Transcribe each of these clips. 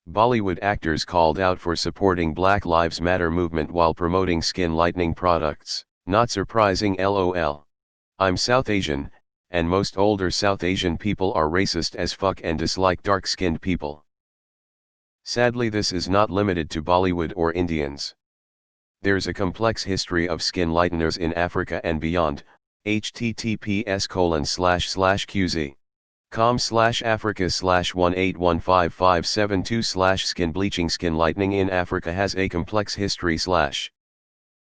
Bollywood actors called out for supporting Black Lives Matter movement while promoting skin lightening products. Not surprising, lol. I'm South Asian, and most older South Asian people are racist as fuck and dislike dark-skinned people. Sadly, this is not limited to Bollywood or Indians. There's a complex history of skin lighteners in Africa and beyond. https://com/africa/1815572/ skin bleaching. Skin lightening in Africa has a complex history.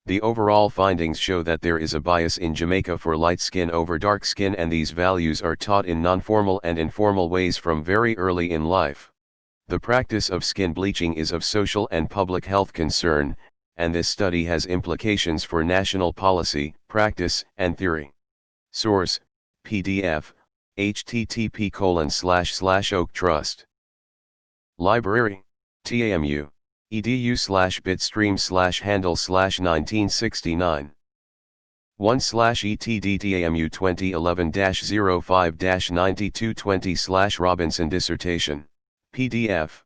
The overall findings show that there is a bias in Jamaica for light skin over dark skin, and these values are taught in non-formal and informal ways from very early in life. The practice of skin bleaching is of social and public health concern, and this study has implications for national policy, practice, and theory. Source: PDF, http://Oak Trust. Library: TAMU, edu/bitstream/handle/1969. 1/ETD TAMU 2011-05-9220/Robinson Dissertation. PDF.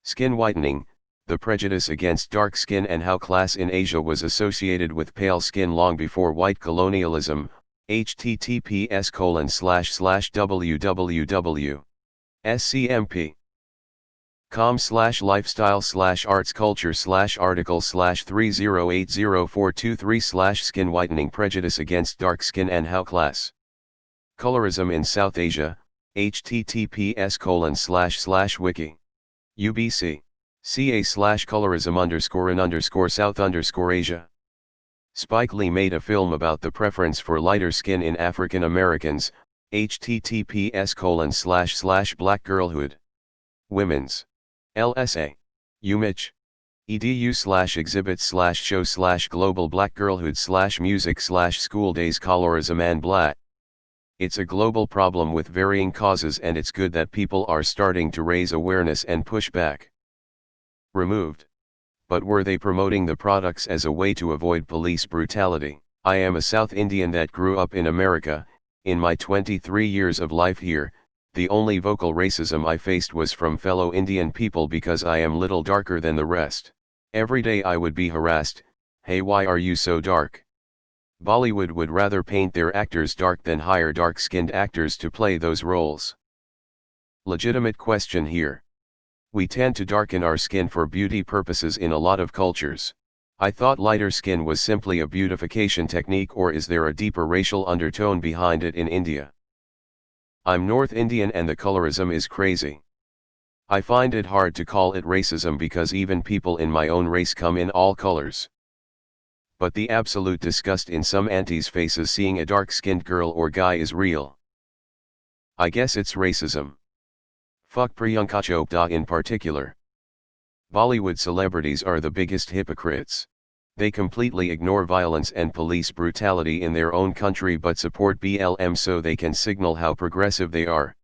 Skin whitening: the prejudice against dark skin and how class in Asia was associated with pale skin long before white colonialism. https://www.scmp.com/lifestyle/article/3080423/skin whitening prejudice against dark skin and how class. Colorism in South Asia. https://wiki. UBC. CA/colorism_in_South_Asia. Spike Lee made a film about the preference for lighter skin in African Americans. https://blackgirlhood. Women's. LSA. UMich. edu/exhibit/show/global blackgirlhood/music/school days. Colorism and black. It's a global problem with varying causes, and it's good that people are starting to raise awareness and push back. Removed. But were they promoting the products as a way to avoid police brutality? I am a South Indian that grew up in America. In my 23 years of life here, the only vocal racism I faced was from fellow Indian people because I am little darker than the rest. Every day I would be harassed, "Hey, why are you so dark?" Bollywood would rather paint their actors dark than hire dark-skinned actors to play those roles. Legitimate question here. We tend to darken our skin for beauty purposes in a lot of cultures. I thought lighter skin was simply a beautification technique, or is there a deeper racial undertone behind it in India? I'm North Indian and the colorism is crazy. I find it hard to call it racism because even people in my own race come in all colors. But the absolute disgust in some aunties' faces seeing a dark-skinned girl or guy is real. I guess it's racism. Fuck Priyanka Chopra in particular. Bollywood celebrities are the biggest hypocrites. They completely ignore violence and police brutality in their own country but support BLM so they can signal how progressive they are.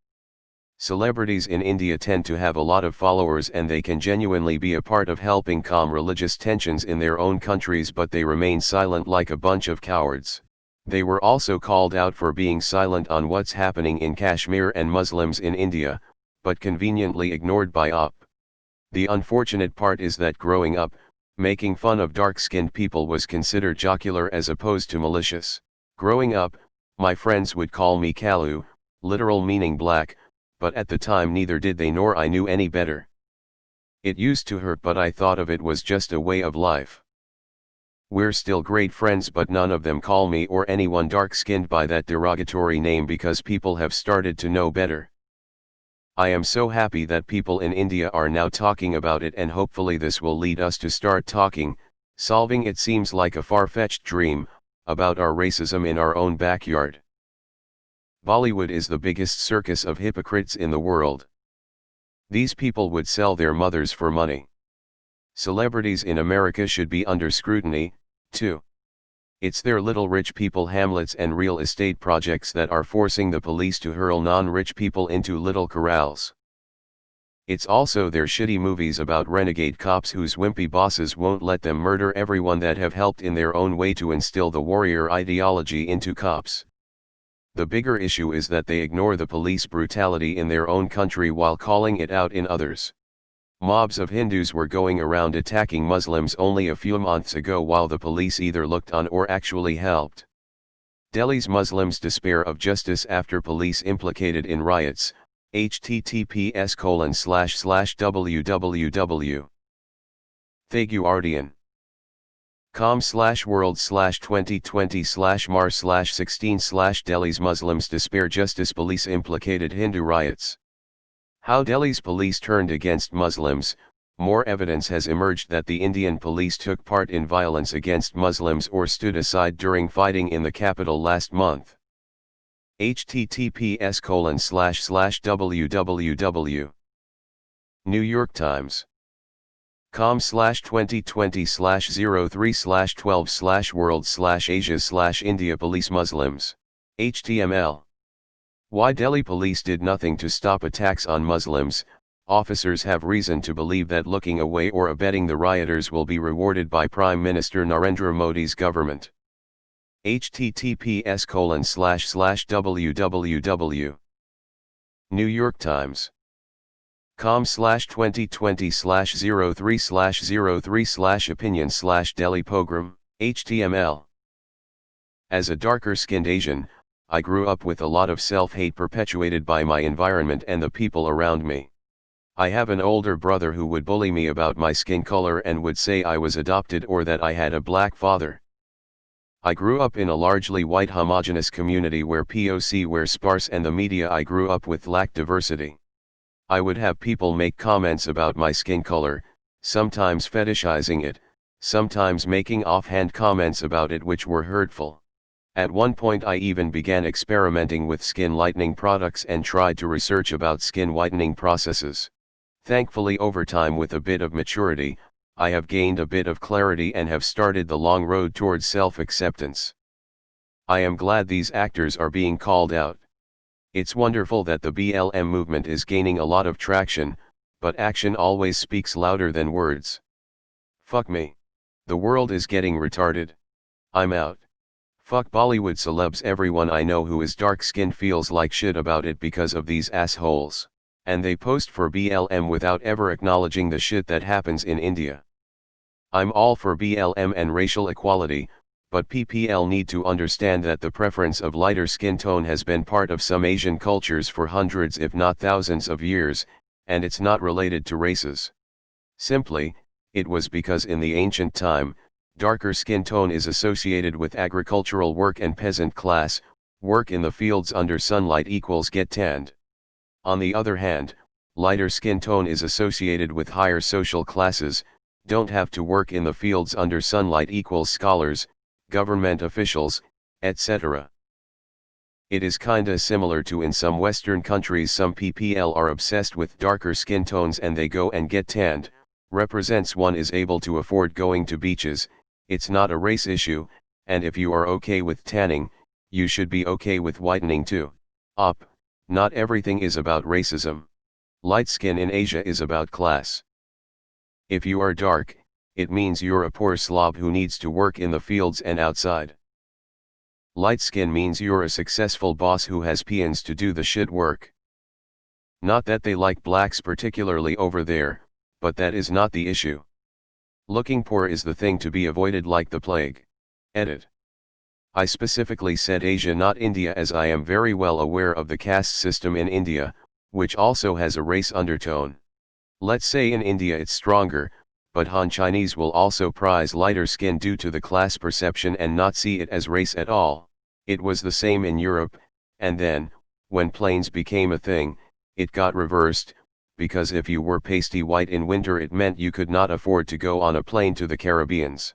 Celebrities in India tend to have a lot of followers and they can genuinely be a part of helping calm religious tensions in their own countries, but they remain silent like a bunch of cowards. They were also called out for being silent on what's happening in Kashmir and Muslims in India, but conveniently ignored by UP. The unfortunate part is that growing up, making fun of dark-skinned people was considered jocular as opposed to malicious. Growing up, my friends would call me Kalu, literal meaning black, but at the time neither did they nor I knew any better. It used to hurt, but I thought of it was just a way of life. We're still great friends, but none of them call me or anyone dark-skinned by that derogatory name because people have started to know better. I am so happy that people in India are now talking about it, and hopefully this will lead us to start talking, solving it seems like a far-fetched dream, about our racism in our own backyard. Bollywood is the biggest circus of hypocrites in the world. These people would sell their mothers for money. Celebrities in America should be under scrutiny, too. It's their little rich people hamlets and real estate projects that are forcing the police to hurl non-rich people into little corrals. It's also their shitty movies about renegade cops whose wimpy bosses won't let them murder everyone that have helped in their own way to instill the warrior ideology into cops. The bigger issue is that they ignore the police brutality in their own country while calling it out in others. Mobs of Hindus were going around attacking Muslims only a few months ago while the police either looked on or actually helped. Delhi's Muslims despair of justice after police implicated in riots. https://www. thaguardian.com/world/2020/mar/16/ Delhi's Muslims despair justice police implicated Hindu riots. How Delhi's police turned against Muslims. More evidence has emerged that the Indian police took part in violence against Muslims or stood aside during fighting in the capital last month. https://www. New York Times. com/2020/03/12/world/Asia/India Police Muslims. HTML. Why Delhi police did nothing to stop attacks on Muslims. Officers have reason to believe that looking away or abetting the rioters will be rewarded by Prime Minister Narendra Modi's government. https://www. New York Times. com/2020/03/03/opinion/Delhi pogrom. HTML. As a darker-skinned Asian, I grew up with a lot of self-hate perpetuated by my environment and the people around me. I have an older brother who would bully me about my skin color and would say I was adopted or that I had a black father. I grew up in a largely white homogeneous community where POC were sparse and the media I grew up with lacked diversity. I would have people make comments about my skin color, sometimes fetishizing it, sometimes making offhand comments about it which were hurtful. At one point I even began experimenting with skin lightening products and tried to research about skin whitening processes. Thankfully, over time with a bit of maturity, I have gained a bit of clarity and have started the long road towards self-acceptance. I am glad these actors are being called out. It's wonderful that the BLM movement is gaining a lot of traction, but action always speaks louder than words. Fuck me. The world is getting retarded. I'm out. Fuck Bollywood celebs. Everyone I know who is dark-skinned feels like shit about it because of these assholes. And they post for BLM without ever acknowledging the shit that happens in India. I'm all for BLM and racial equality, but PPL need to understand that the preference of lighter skin tone has been part of some Asian cultures for hundreds if not thousands of years, and it's not related to races. Simply, it was because in the ancient time, darker skin tone is associated with agricultural work and peasant class, work in the fields under sunlight equals get tanned. On the other hand, lighter skin tone is associated with higher social classes, don't have to work in the fields under sunlight equals scholars, government officials, etc. It is kinda similar to in some Western countries some PPL are obsessed with darker skin tones and they go and get tanned, represents one is able to afford going to beaches, it's not a race issue, and if you are okay with tanning, you should be okay with whitening too. Not everything is about racism. Light skin in Asia is about class. If you are dark, it means you're a poor slob who needs to work in the fields and outside. Light skin means you're a successful boss who has peons to do the shit work. Not that they like blacks particularly over there, but that is not the issue. Looking poor is the thing to be avoided like the plague. Edit. I specifically said Asia, not India, as I am very well aware of the caste system in India, which also has a race undertone. Let's say in India it's stronger, but Han Chinese will also prize lighter skin due to the class perception and not see it as race at all. It was the same in Europe, and then, when planes became a thing, it got reversed, because if you were pasty white in winter it meant you could not afford to go on a plane to the Caribbeans.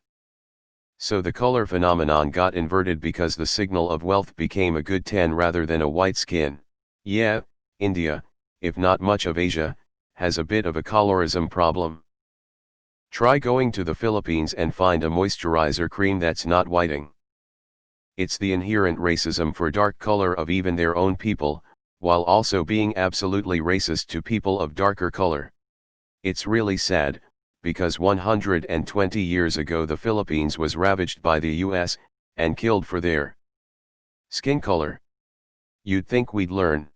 So the color phenomenon got inverted because the signal of wealth became a good tan rather than a white skin. Yeah, India, if not much of Asia, has a bit of a colorism problem. Try going to the Philippines and find a moisturizer cream that's not whiting. It's the inherent racism for dark color of even their own people, while also being absolutely racist to people of darker color. It's really sad, because 120 years ago the Philippines was ravaged by the US, and killed for their skin color. You'd think we'd learn.